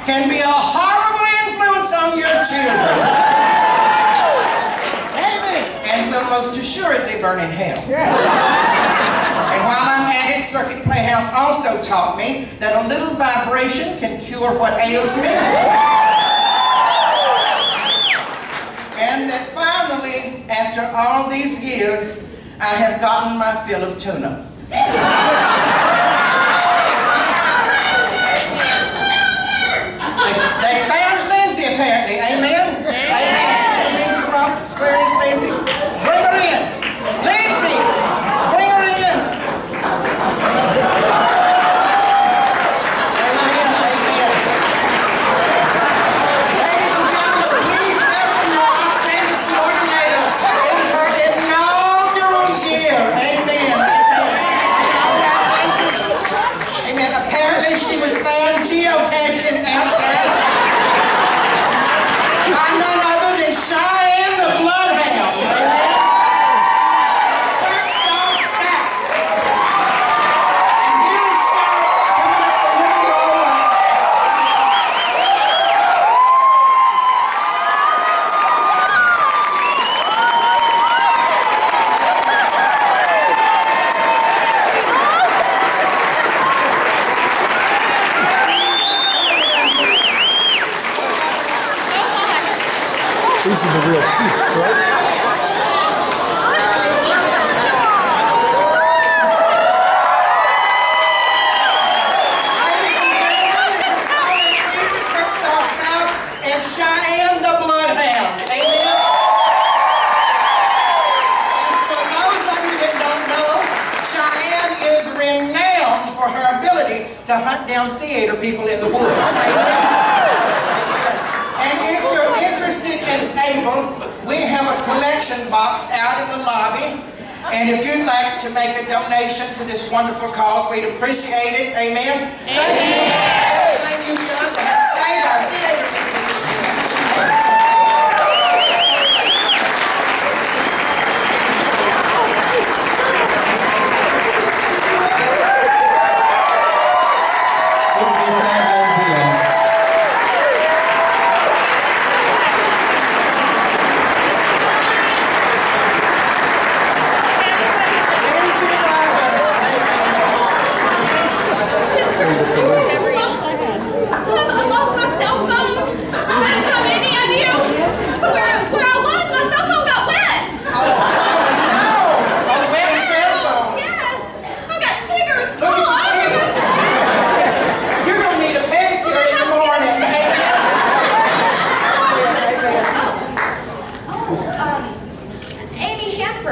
can be a horrible influence on your children. And will most assuredly burn in hell. And while I'm at it, Circuit Playhouse also taught me that a little vibration can cure what ails me. And that finally, after all these years, I have gotten my fill of tuna. They found Lindsey, apparently. Amen? Amen, Sister Lindsey Roberts. Where is Lindsey? Bring her in. Lindsey! Bring her in. Amen, amen. Ladies and gentlemen, please welcome your Ostrander coordinator in her inaugural year. Amen, amen. Amen. Apparently she was found geocaching outside by none other than Cheyenne the Bloodhound. Amen. And Search Dog Sack. And here is Cheyenne coming up the middle row right. These are the real peeps, right? Ladies and gentlemen, this is Pauline Reed, Search Dog South, and Cheyenne the Bloodhound. Amen? And for those of you that don't know, Cheyenne is renowned for her ability to hunt down theater people in the woods. Amen? And if you're interested and able, we have a collection box out in the lobby. And if you'd like to make a donation to this wonderful cause, we'd appreciate it. Amen? Thank you for everything you've done to help save our theater.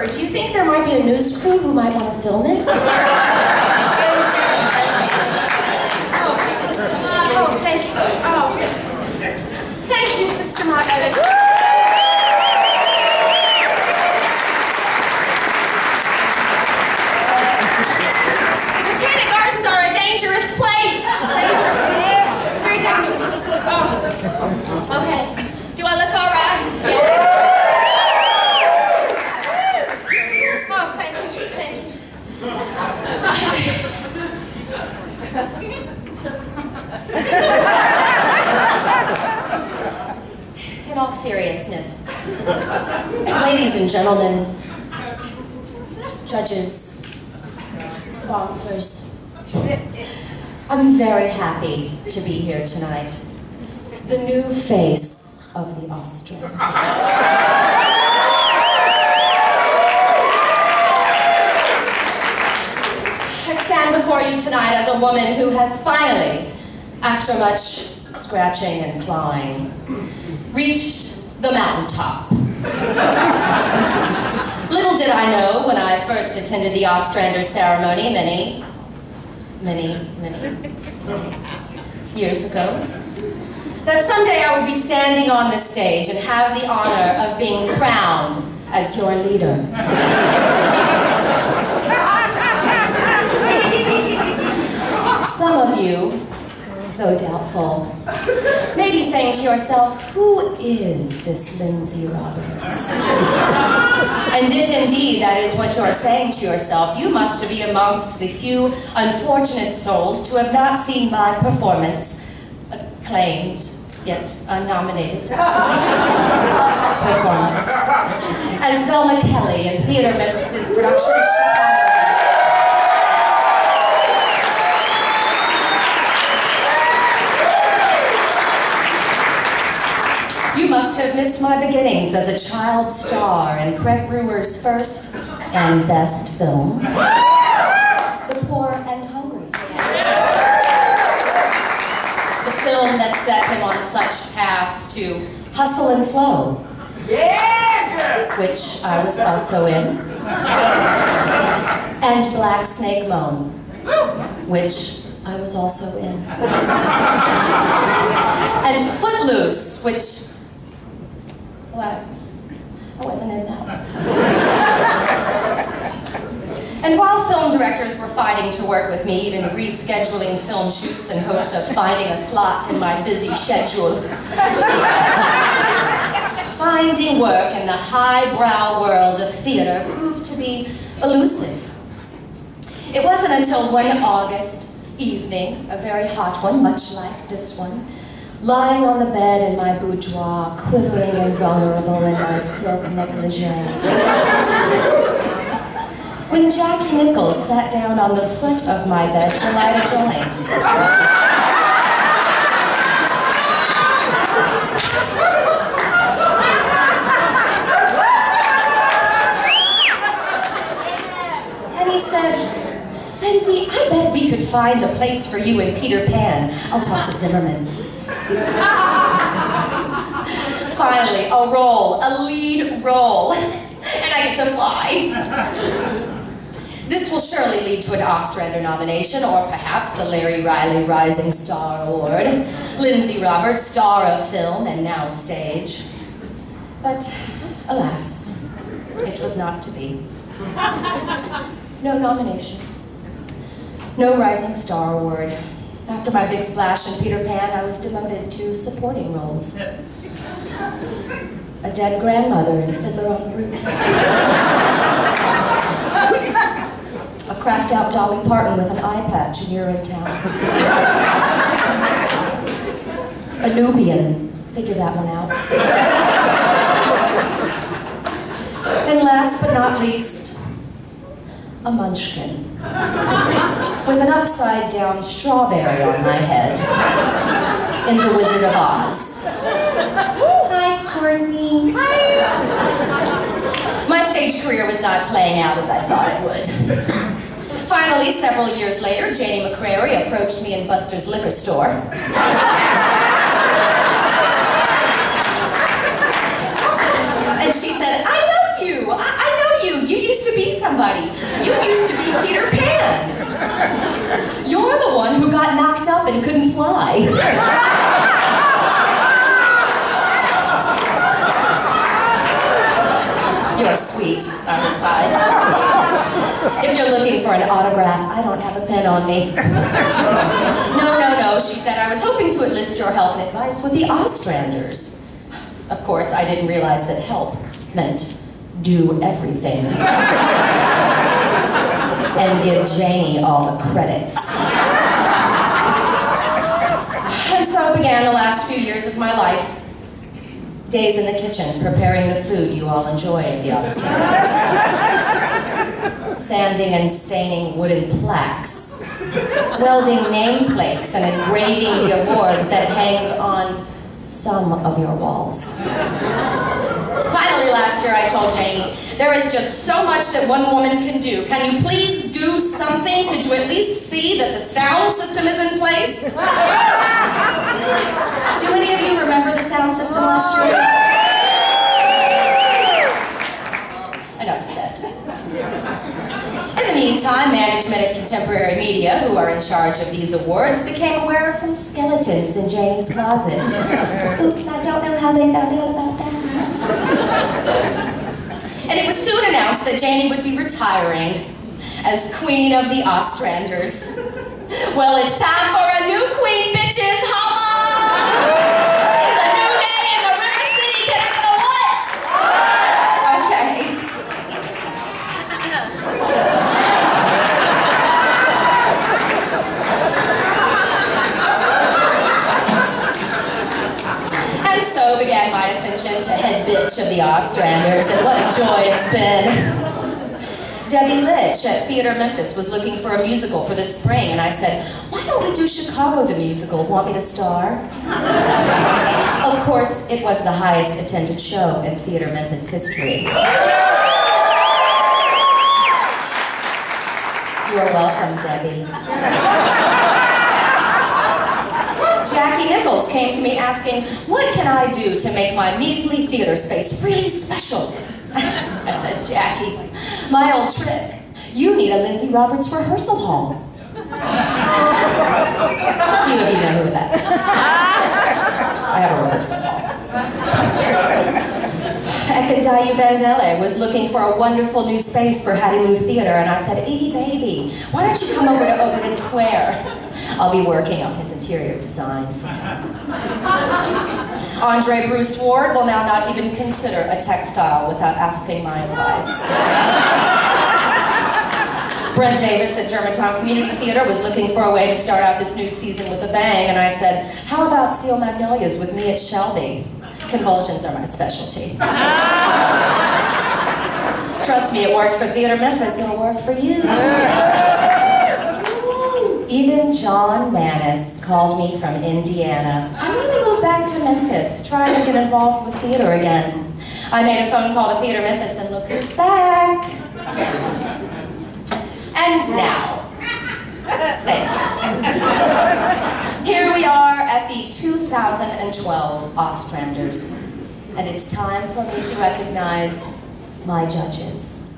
Do you think there might be a news crew who might want to film it? Oh, thank you. Oh, thank you, Sister Margaret. The Botanic Gardens are a dangerous place. Dangerous. Very dangerous. Oh. Okay. Do I look all right? Yeah. In all seriousness, ladies and gentlemen, judges, sponsors, I'm very happy to be here tonight. The new face of the Ostranders. I stand before you tonight as a woman who has finally, after much scratching and clawing, reached the mountaintop. Little did I know when I first attended the Ostranders ceremony many years ago, that someday I would be standing on this stage and have the honor of being crowned as your leader. Some of you, though doubtful, may be saying to yourself, who is this Lindsey Roberts? And if indeed that is what you're saying to yourself, you must be amongst the few unfortunate souls to have not seen my performance acclaimed, yet unnominated performance as Velma Kelly in Theater Memphis' production of Chicago. You must have missed my beginnings as a child star in Craig Brewer's first and best film, The Poor and Hungry. The film that set him on such paths to Hustle and Flow, which I was also in, and Black Snake Moan, which I was also in, and Footloose, which, well, I wasn't in that one. And while film directors were fighting to work with me, even rescheduling film shoots in hopes of finding a slot in my busy schedule, finding work in the highbrow world of theater proved to be elusive. It wasn't until one August evening, a very hot one, much like this one, lying on the bed in my boudoir, quivering and vulnerable in my silk negligee, when Jackie Nichols sat down on the foot of my bed to light a joint. And he said, "Lindsey, I bet we could find a place for you in Peter Pan. I'll talk to Zimmerman." Finally, a role, a lead role, and I get to fly. This will surely lead to an Ostrander nomination, or perhaps the Larry Riley Rising Star Award. Lindsey Roberts, star of film and now stage. But, alas, it was not to be. No nomination. No Rising Star Award. After my big splash in Peter Pan, I was demoted to supporting roles. A dead grandmother in Fiddler on the Roof. A cracked out Dolly Parton with an eye patch in Urinetown. A Nubian, figure that one out. And last but not least, a munchkin. With an upside-down strawberry on my head in The Wizard of Oz. Hi, Courtney. Hi. My stage career was not playing out as I thought it would. Finally, several years later, Janie McCrary approached me in Buster's liquor store. And she said, "I know you. I know you. You used to be somebody. You used to be Peter Pan. You're the one who got knocked up and couldn't fly." "You're sweet," I replied. "If you're looking for an autograph, I don't have a pen on me." No, she said, "I was hoping to enlist your help and advice with the Ostranders." Of course, I didn't realize that help meant do everything. And give Janie all the credit. And so began the last few years of my life. Days in the kitchen, preparing the food you all enjoy at the Ostranders. Sanding and staining wooden plaques. Welding nameplates and engraving the awards that hang on some of your walls. Finally, last year I told Janie, there is just so much that one woman can do. Can you please do something? Could you at least see that the sound system is in place? Do any of you remember the sound system last year? Enough said. In the meantime, management at Contemporary Media, who are in charge of these awards, became aware of some skeletons in Janie's closet. Oops, I don't know how they found out about that. And it was soon announced that Janie would be retiring as Queen of the Ostranders. Well, it's time for a new queen, bitches! Holla! It's a new day in the River City. Can I get a what? Okay. so began my ascension to head bitch of the Ostranders, and what a joy it's been. Debbie Litch at Theater Memphis was looking for a musical for this spring, and I said, why don't we do Chicago the musical? Want me to star? Of course, it was the highest attended show in Theater Memphis history. You're welcome, Debbie. Jackie Nichols came to me asking, what can I do to make my measly theater space really special? I said, Jackie, my old trick. You need a Lindsey Roberts rehearsal hall. A few of you know who that is. I have a rehearsal hall. Ekadayu Bandele was looking for a wonderful new space for Hattie Lou Theater, and I said, baby, why don't you come over to Overton Square? I'll be working on his interior design for him. Andre Bruce Ward will now not even consider a textile without asking my advice. Brent Davis at Germantown Community Theater was looking for a way to start out this new season with a bang, and I said, how about Steel Magnolias with me at Shelby? Convulsions are my specialty. Trust me, it worked for Theater Memphis, it'll work for you. Even John Manis called me from Indiana. I want to move back to Memphis, trying to get involved with theater again. I made a phone call to Theater Memphis, and look who's back. And now, thank you. Here we are at the 2012 Ostranders, and it's time for me to recognize my judges.